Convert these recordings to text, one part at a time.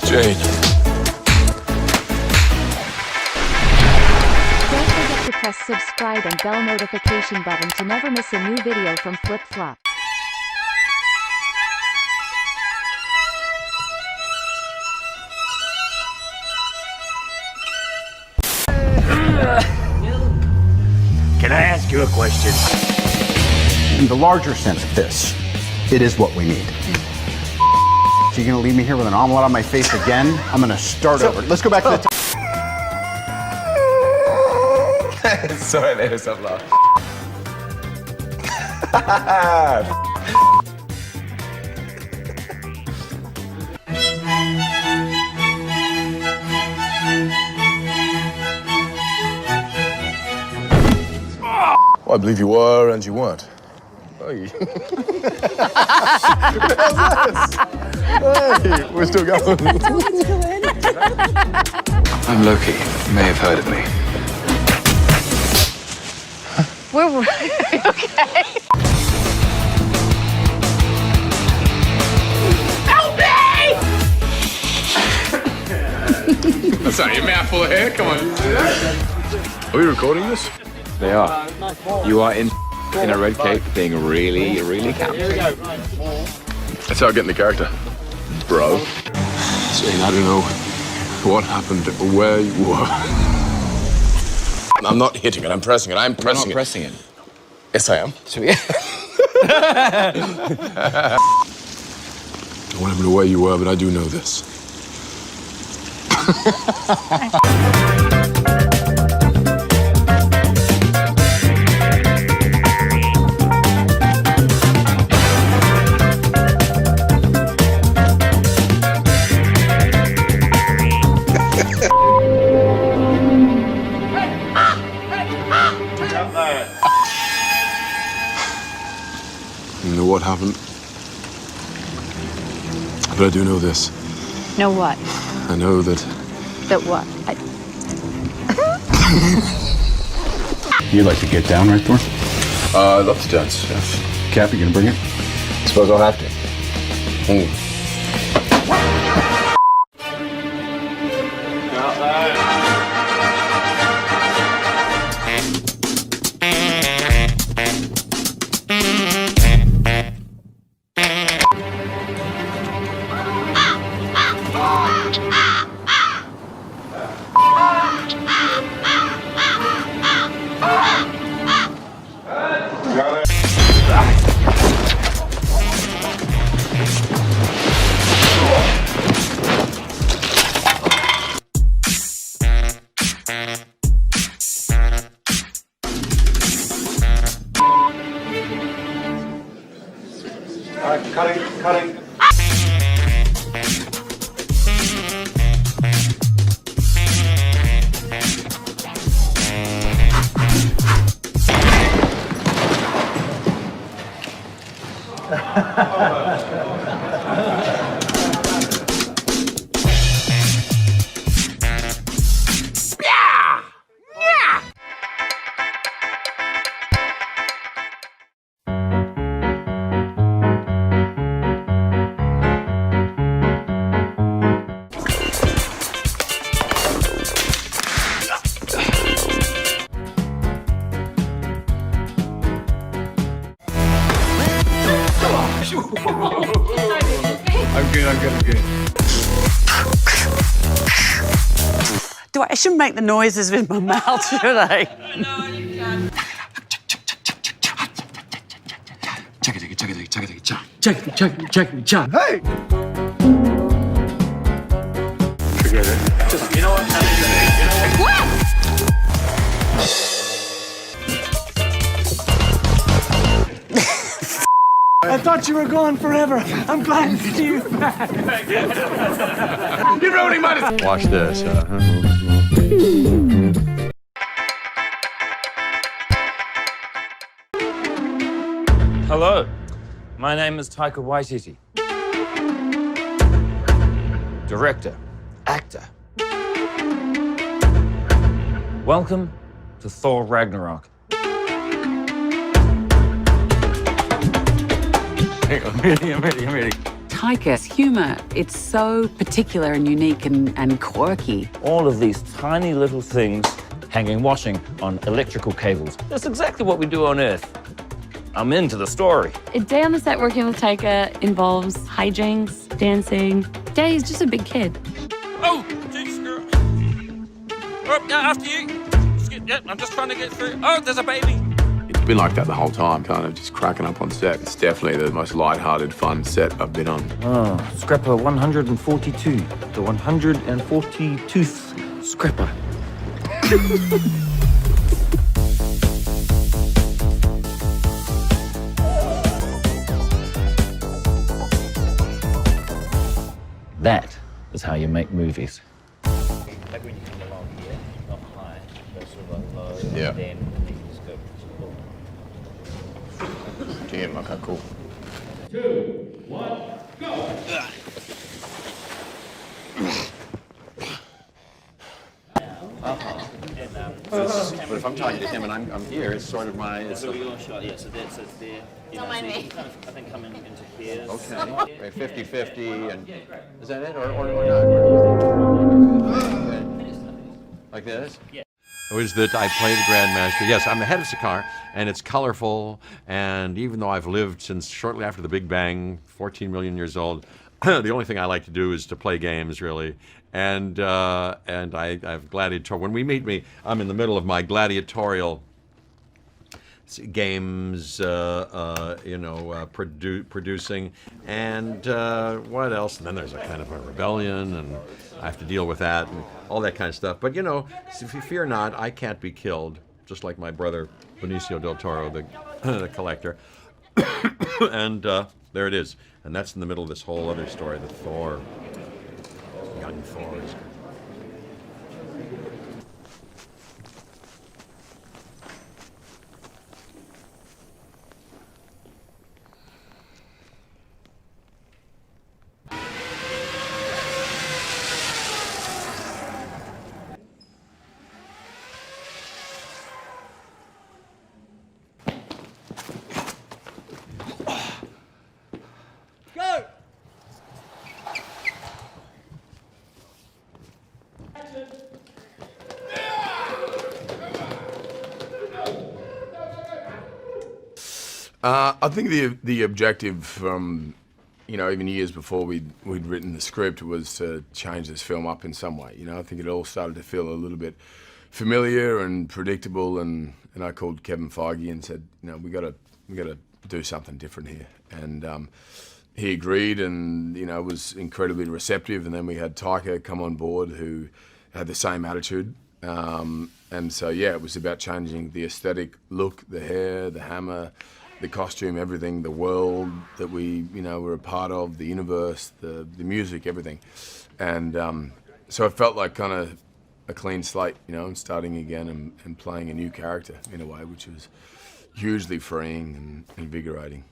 Jane. Don't forget to press subscribe and bell notification button to never miss a new video from Flip Flop. Can I ask you a question? In the larger sense of this, it is what we need. So you're gonna leave me here with an omelet on my face again? I'm gonna start over. Let's go back to the top. Sorry, let yourself laugh. Well, I believe you were and you weren't. Hey. Hey, we're still going. I'm Loki. You may have heard of me. We're okay. I'm sorry, your mouth full of hair? Come on. Are we recording this? They are. You are in a red cape being really, really camp. That's how I get in the character. Bro. Saying I don't know what happened or where you were. I'm not hitting it, I'm pressing it. I'm pressing it. Pressing it. Yes, I am. So, yeah. I don't know where you were, but I do know this. I don't know what happened, but I do know this. Know what? I know that. That what? You'd like to get down, right, Thor? I'd love to dance. Cap, you gonna bring it? Suppose I'll have to. Cutting. I'm good. I shouldn't make the noises with my mouth, should I? No, you can. Hey! Forget it. Just, you know what? I thought you were gone forever. I'm glad to see you back. You're ruining my... Watch this. Hello, my name is Taika Waititi. Director, actor. Welcome to Thor Ragnarok. I'm ready. Taika's humour, it's so particular and unique and quirky. All of these tiny little things hanging washing on electrical cables. That's exactly what we do on Earth. I'm into the story. A day on the set working with Taika involves hijinks, dancing. Daddy is just a big kid. Oh, jeez, girl. Oh, yeah, after you. Yeah, I'm just trying to get through. Oh, there's a baby. It's been like that the whole time, kind of just cracking up on set. It's definitely the most light-hearted, fun set I've been on. Oh, Scrapper 142. The 142th Scrapper. That is how you make movies. Like when you come along here, not high, but sort of low, Yeah. and then you can just go. Damn, okay, cool. 2, 1, go! But if I'm talking to him and I'm here, it's sort of my... It's So your shot, yeah, so that's it there. Don't mind me. Kind of, I think, coming into here. okay. 50-50 and... Is that it or not? Like this? Yeah. Was that I play the Grandmaster. Yes, I'm the head of Sakar, and it's colorful, and even though I've lived since shortly after the Big Bang, 14 million years old, the only thing I like to do is to play games, really. And I've gladiatorial. When we meet me, I'm in the middle of my gladiatorial games, producing, and what else? And then there's a kind of a rebellion, and I have to deal with that and all that kind of stuff. But if you fear not, I can't be killed, just like my brother Benicio del Toro, the collector. And there it is, and that's in the middle of this whole other story, the Thor, young Thor. I think the objective from, even years before we'd written the script was to change this film up in some way. I think it all started to feel a little bit familiar and predictable, and I called Kevin Feige and said, we got to do something different here. And he agreed, and was incredibly receptive. And then we had Taika come on board, who had the same attitude. And so it was about changing the aesthetic look, the hair, the hammer, the costume, everything, the world that we, were a part of, the universe, the music, everything. And so it felt like kind of a clean slate, and starting again and playing a new character in a way, which was hugely freeing and invigorating.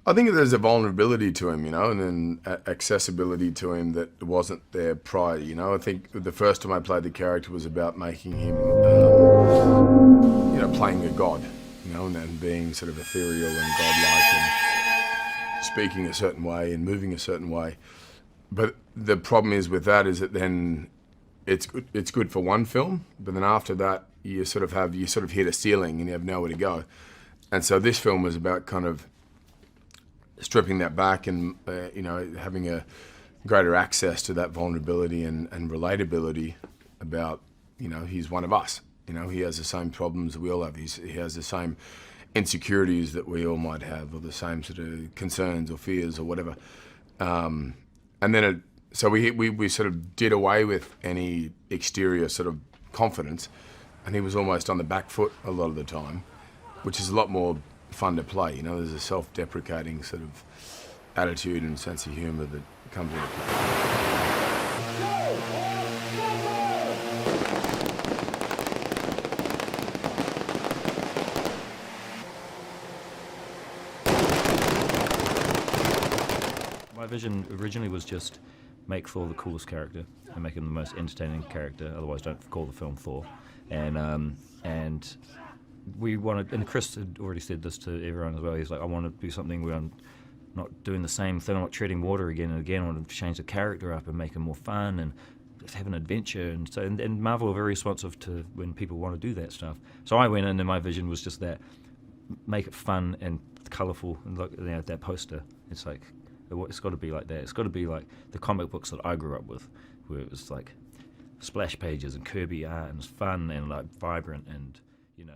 I think there's a vulnerability to him, and then accessibility to him that wasn't there prior. I think the first time I played the character was about making him, playing a god, and then being sort of ethereal and godlike and speaking a certain way and moving a certain way. But the problem is with that is that then it's good for one film, but then after that you sort of hit a ceiling and you have nowhere to go. And so this film was about kind of stripping that back and having a greater access to that vulnerability and relatability about he's one of us. He has the same problems that we all have. He has the same insecurities that we all might have, or the same sort of concerns or fears or whatever. And then so we sort of did away with any exterior sort of confidence, and he was almost on the back foot a lot of the time, which is a lot more fun to play. There's a self-deprecating sort of attitude and sense of humor that comes into play. vision originally was just make Thor the coolest character and make him the most entertaining character. Otherwise, don't call the film Thor. And we wanted, and Chris had already said this to everyone as well. He's like, I want to do something where I'm not doing the same thing. I'm not treading water again and again. I want to change the character up and make him more fun and have an adventure. And so, and Marvel are very responsive to when people want to do that stuff. So I went in, and my vision was just that: make it fun and colourful. And look, you know, that poster. It's like, it's got to be like that. It's got to be like the comic books that I grew up with, where it was like splash pages and Kirby art and it's fun and like vibrant and, you know.